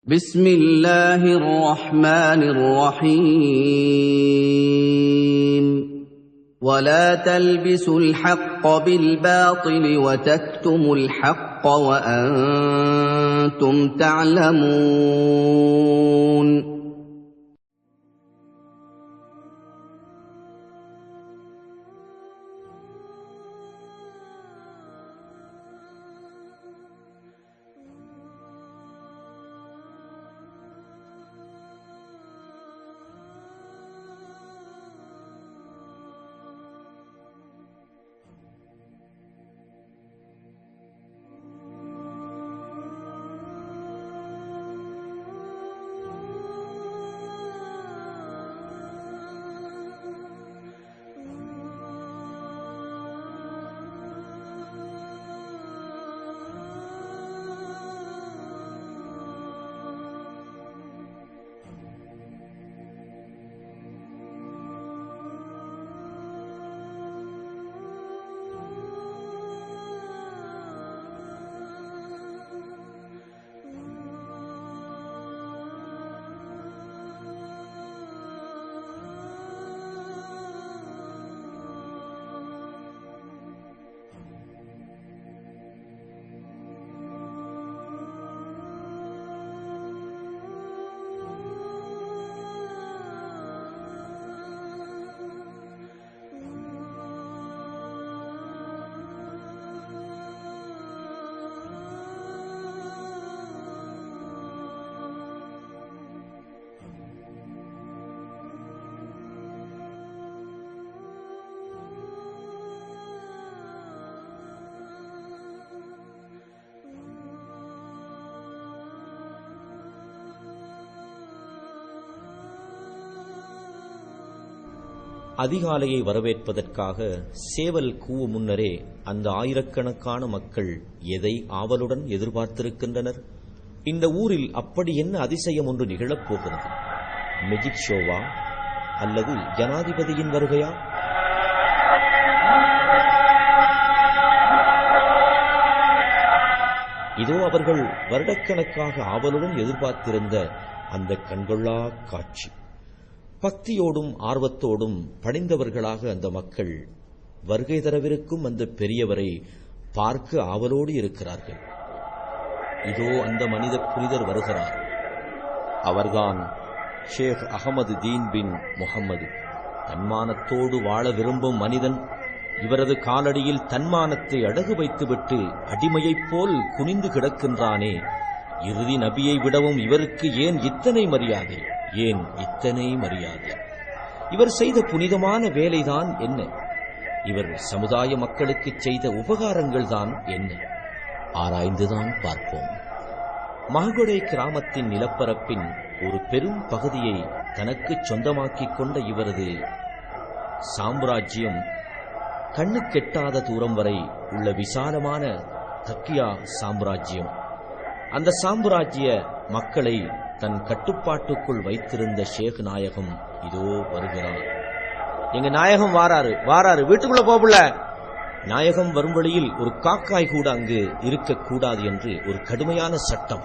بسم الله الرحمن الرحيم ولا تلبسوا الحق بالباطل وتكتموا الحق وأنتم تعلمون அதிகாலையை வரவேற்பதற்காக சேவல் கூவும் முன்னரே அந்த ஆயிரக்கணக்கான மக்கள் எதை ஆவலுடன் எதிர்பார்த்திருக்கின்றனர்? இந்த ஊரில் அப்படி என்ன அதிசயம் ஒன்று நிகழப் போகிறது? மெஜிக் ஷோவா அல்லது ஜனாதிபதியின் வருகையா? இதோ அவர்கள் வருடக்கணக்காக ஆவலுடன் எதிர்பார்த்திருந்த அந்த கண்கொள்ளா காட்சி. பக்தியோடும் ஆர்வத்தோடும் பணிந்தவர்களாக அந்த மக்கள் வருகை தரவிருக்கும் அந்த பெரியவரை பார்க்க ஆவலோடு இருக்கிறார்கள். இதோ அந்த மனித புனிதர் வருகிறார். அவர்தான் ஷேக் அகமது தீன் பின் முகம்மது. தன்மானத்தோடு வாழ விரும்பும் மனிதன். இவரது காலடியில் தன்மானத்தை அடகு வைத்துவிட்டு அடிமையைப் போல் குனிந்து கிடக்கின்றானே. இறுதி நபியை விடவும் இவருக்கு ஏன் இத்தனை மரியாதை? ஏன் இத்தனை மரியாதை? இவர் செய்த புனிதமான வேலைதான் என்ன? இவர் சமுதாய மக்களுக்கு செய்த உபகாரங்கள் தான் என்ன? ஆராய்ந்துதான் பார்ப்போம். மககொடை கிராமத்தின் நிலப்பரப்பின் ஒரு பெரும் பகுதியை தனக்கு சொந்தமாக்கிக் கொண்ட இவரது சாம்ராஜ்யம் கண்ணுக்கெட்டாத தூரம் வரை உள்ள விசாலமான தக்கியா சாம்ராஜ்யம். அந்த சாம்ராஜ்ய மக்களை தன் கட்டுப்பாட்டுக்குள் வைத்திருந்த ஷேக் நாயகம் இதோ வருகிறார். எங்க நாயகம் வாராரு, வீட்டுக்குள்ள போகல. நாயகம் வரும் வழியில் ஒரு காக்காய் கூட அங்கு இருக்கக்கூடாது என்று ஒரு கடுமையான சட்டம்.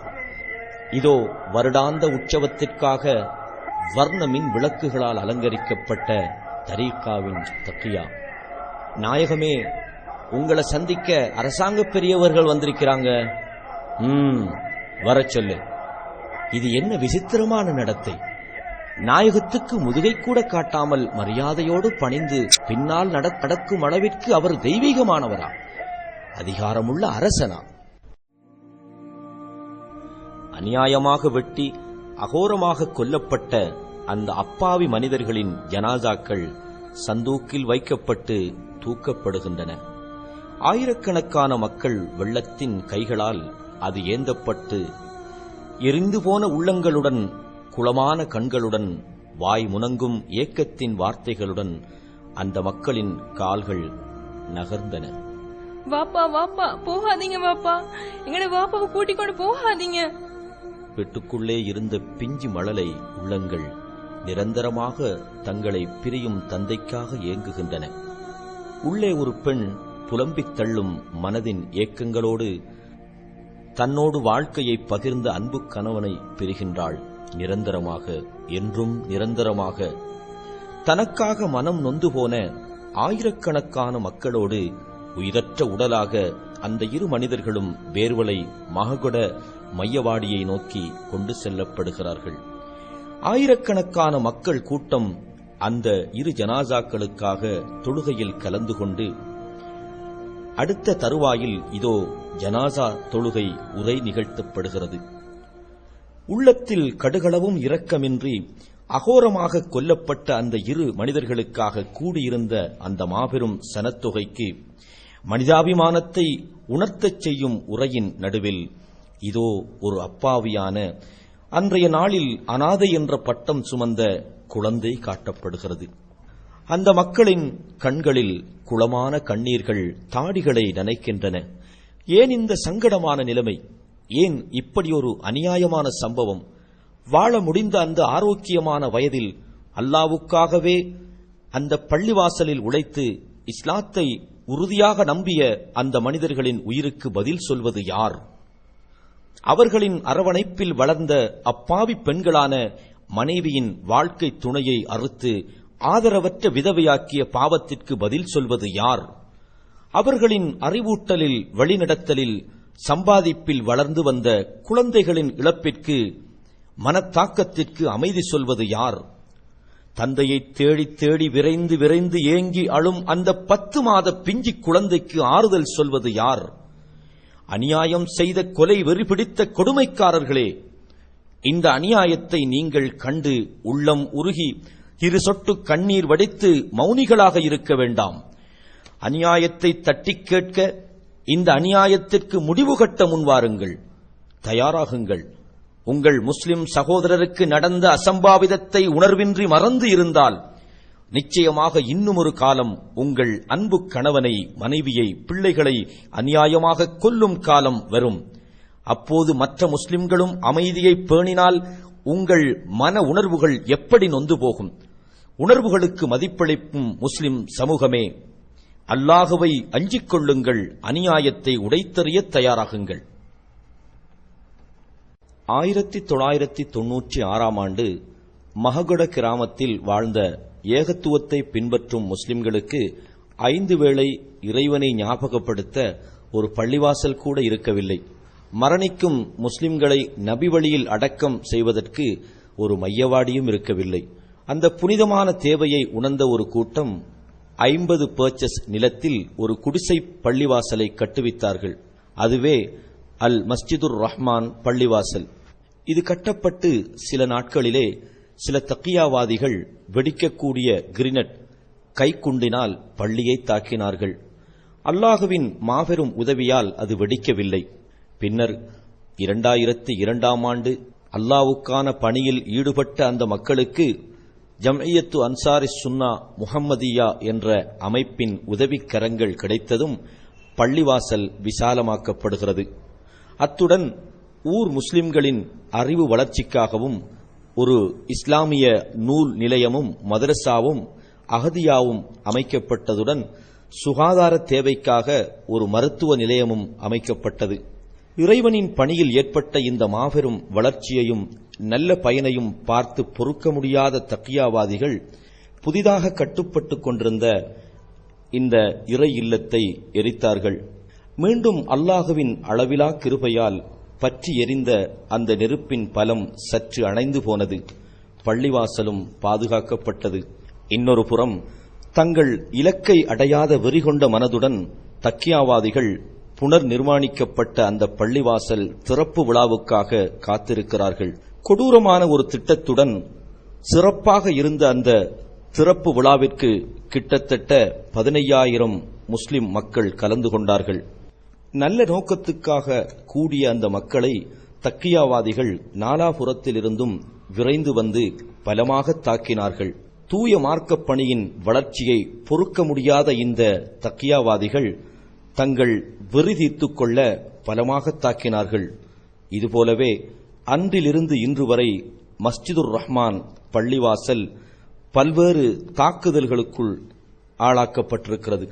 இதோ வருடாந்த உற்சவத்திற்காக வர்ண மின் விளக்குகளால் அலங்கரிக்கப்பட்ட தரீகாவின் தக்கியா. நாயகமே, உங்களை சந்திக்க அரசாங்க பெரியவர்கள் வந்திருக்கிறாங்க. வர சொல்லு. இது என்ன விசித்திரமான நடத்தை? நாயகத்துக்கு முதுகை கூட காட்டாமல் மரியாதையோடு பணிந்து பின்னால் நடக்கும் அளவிற்கு அவர் தெய்வீகமானவரா? அதிகாரமுள்ள அரசனா? அநியாயமாக வெட்டி அகோரமாக கொல்லப்பட்ட அந்த அப்பாவி மனிதர்களின் ஜனாசாக்கள் சந்தூக்கில் வைக்கப்பட்டு தூக்கப்படுகின்றன. ஆயிரக்கணக்கான மக்கள் வெள்ளத்தின் கைகளால் அது ஏந்தப்பட்டு எரிந்து போன உள்ளங்களுடன், குளமான கண்களுடன், வாய் முனங்கும் ஏக்கத்தின் வார்த்தைகளுடன் அந்த மக்களின் கால்கள் நகர்ந்தன. வாப்பா வாப்பா போகாதீங்க, வாப்பா எங்கட வாப்பாவை கூட்டிக் கொண்டு போகாதீங்க. வீட்டுக்குள்ளே இருந்த பிஞ்சு மழலை உள்ளங்கள் நிரந்தரமாக தங்களை பிரியும் தந்தைக்காக ஏங்குகின்றன. உள்ளே ஒரு பெண் புலம்பித் தள்ளும் மனதின் ஏக்கங்களோடு தன்னோடு வாழ்க்கையை பகிர்ந்த அன்பு கணவனை பெறுகின்றாள். நிரந்தரமாக, என்றும் நிரந்தரமாக. தனக்காக மனம் நொந்து போன ஆயிரக்கணக்கான மக்களோடு உயிரற்ற உடலாக அந்த இரு மனிதர்களும் வேர்வலை மககுட மையவாடியை நோக்கி கொண்டு செல்லப்படுகிறார்கள். ஆயிரக்கணக்கான மக்கள் கூட்டம் அந்த இரு ஜனாசாக்களுக்காக தொழுகையில் கலந்து கொண்டு அடுத்த தருவாயில் இதோ ஜனாசா தொழுகை உரை நிகழ்த்தப்படுகிறது. உள்ளத்தில் கடுகளவும் இரக்கமின்றி அகோரமாக கொல்லப்பட்ட அந்த இரு மனிதர்களுக்காக கூடியிருந்த அந்த மாபெரும் சனத்தொகைக்கு மனிதாபிமானத்தை உணர்த்தச் செய்யும் உரையின் நடுவில் இதோ ஒரு அப்பாவியான, அன்றைய நாளில் அனாதை என்ற பட்டம் சுமந்த குழந்தை காட்டப்படுகிறது. அந்த மக்களின் கண்களில் குளமான கண்ணீர்கள் தாடிகளை நனைக்கின்றன. ஏன் இந்த சங்கடமான நிலைமை? ஏன் இப்படி ஒரு அநியாயமான சம்பவம்? வாழ முடிந்த அந்த ஆரோக்கியமான வயதில் அல்லாவுக்காகவே அந்த பள்ளிவாசலில் உழைத்து இஸ்லாத்தை உறுதியாக நம்பிய அந்த மனிதர்களின் உயிருக்கு பதில் சொல்வது யார்? அவர்களின் அரவணைப்பில் வளர்ந்த அப்பாவி பெண்களான மனைவியின் வாழ்க்கை துணையை அறுத்து ஆதரவற்ற விதவையாக்கிய பாவத்திற்கு பதில் சொல்வது யார்? அவர்களின் அறிவூட்டலில், வழிநடத்தலில், சம்பாதிப்பில் வளர்ந்து வந்த குழந்தைகளின் இழப்பிற்கு, மனத்தாக்கத்திற்கு அமைதி சொல்வது யார்? தந்தையை தேடி தேடி விரைந்து விரைந்து ஏங்கி அழும் அந்த 10 மாத பிஞ்சி குழந்தைக்கு ஆறுதல் சொல்வது யார்? அநியாயம் செய்த கொலை வெறி பிடித்த கொடுமைக்காரர்களே, இந்த அநியாயத்தை நீங்கள் கண்டு உள்ளம் உருகி இரு சொட்டு கண்ணீர் வடித்து மௌனிகளாக இருக்க வேண்டாம். அநியாயத்தை தட்டிக் கேட்க, இந்த அநியாயத்திற்கு முடிவு கட்ட முன்வாருங்கள், தயாராகுங்கள். உங்கள் முஸ்லிம் சகோதரருக்கு நடந்த அசம்பாவிதத்தை உணர்வின்றி மறந்து இருந்தால் நிச்சயமாக இன்னும் ஒரு காலம் உங்கள் அன்பு கணவனை, மனைவியை, பிள்ளைகளை அநியாயமாக கொல்லும் காலம் வரும். அப்போது மற்ற முஸ்லிம்களும் அமைதியை பேணினால் உங்கள் மன உணர்வுகள் எப்படி நொந்து போகும்? உணர்வுகளுக்கு மதிப்பளிக்கும் முஸ்லிம் சமூகமே, அல்லாஹுவை அஞ்சிக் கொள்ளுங்கள், அநியாயத்தை உடைத்தெறிய தயாராகுங்கள். 1996ஆம் ஆண்டு மககுட கிராமத்தில் வாழ்ந்த ஏகத்துவத்தை பின்பற்றும் முஸ்லிம்களுக்கு 5 வேளை இறைவனை ஞாபகப்படுத்த ஒரு பள்ளிவாசல் கூட இருக்கவில்லை. மரணிக்கும் முஸ்லிம்களை நபி வழியில் அடக்கம் செய்வதற்கு ஒரு மையவாடியும் இருக்கவில்லை. அந்த புனிதமான தேவையை உணர்ந்த ஒரு கூட்டம் 50 பர்ச்சஸ் நிலத்தில் ஒரு குடிசை பள்ளிவாசலை கட்டுவித்தார்கள். அதுவே அல் மஸ்ஜிதுர் ரஹ்மான் பள்ளிவாசல். இது கட்டப்பட்டு சில நாட்களிலே சில தக்கியாவாதிகள் வெடிக்கக்கூடிய கிரினட் கைக்குண்டினால் பள்ளியை தாக்கினார்கள். அல்லாஹுவின் மாபெரும் உதவியால் அது வெடிக்கவில்லை. பின்னர் 2002ஆம் ஆண்டு அல்லாஹ்வுக்கான பணியில் ஈடுபட்ட அந்த மக்களுக்கு ஜம்இய்யத்து அன்சாரி சுன்னா முஹம்மதியா என்ற அமைப்பின் உதவிக்கரங்கள் கிடைத்ததும் பள்ளிவாசல் விசாலமாக்கப்படுகிறது. அத்துடன் ஊர் முஸ்லிம்களின் அறிவு வளர்ச்சிக்காகவும் ஒரு இஸ்லாமிய நூல் நிலையமும் மதரசாவும் அகதியாவும் அமைக்கப்பட்டதுடன் சுகாதார தேவைக்காக ஒரு மருத்துவ நிலையமும் அமைக்கப்பட்டது. இறைவனின் பணியில் ஏற்பட்ட இந்த மாபெரும் வளர்ச்சியையும் நல்ல பயனையும் பார்த்து பொறுக்க முடியாத தக்கியாவாதிகள் புதிதாக கட்டுப்பட்டுக் கொண்டிருந்த இந்த இறை இல்லத்தை எரித்தார்கள். மீண்டும் அல்லாஹுவின் அளவிலா கிருபையால் பற்றி எரிந்த அந்த நெருப்பின் பலம் சற்று அணைந்து போனது. பள்ளிவாசலும் பாதுகாக்கப்பட்டது. இன்னொரு புறம் தங்கள் இலக்கை அடையாத வெறிகொண்ட மனதுடன் தக்கியாவாதிகள் புனர் நிர்மாணிக்கப்பட்ட அந்த பள்ளிவாசல் திறப்பு விழாவுக்காக காத்திருக்கிறார்கள். கொடூரமான ஒரு திட்டத்துடன் சிறப்பாக இருந்த அந்த திறப்பு விழாவிற்கு கிட்டத்தட்ட 15,000 முஸ்லிம் மக்கள் கலந்து கொண்டார்கள். நல்ல நோக்கத்துக்காக கூடிய அந்த மக்களை தக்கியாவாதிகள் நாலாபுறத்திலிருந்தும் விரைந்து வந்து பலமாக தாக்கினார்கள். தூய மார்க்கப் பணியின் வளர்ச்சியை பொறுக்க முடியாத இந்த தக்கியாவாதிகள் தங்கள் வெறி தீர்த்துக் கொள்ள பலமாக தாக்கினார்கள். இதுபோலவே அன்றிலிருந்து இன்று வரை மஸ்ஜிதுர் ரஹ்மான் பள்ளிவாசல் பல்வேறு தாக்குதல்களுக்குள் ஆளாக்கப்பட்டிருக்கிறது.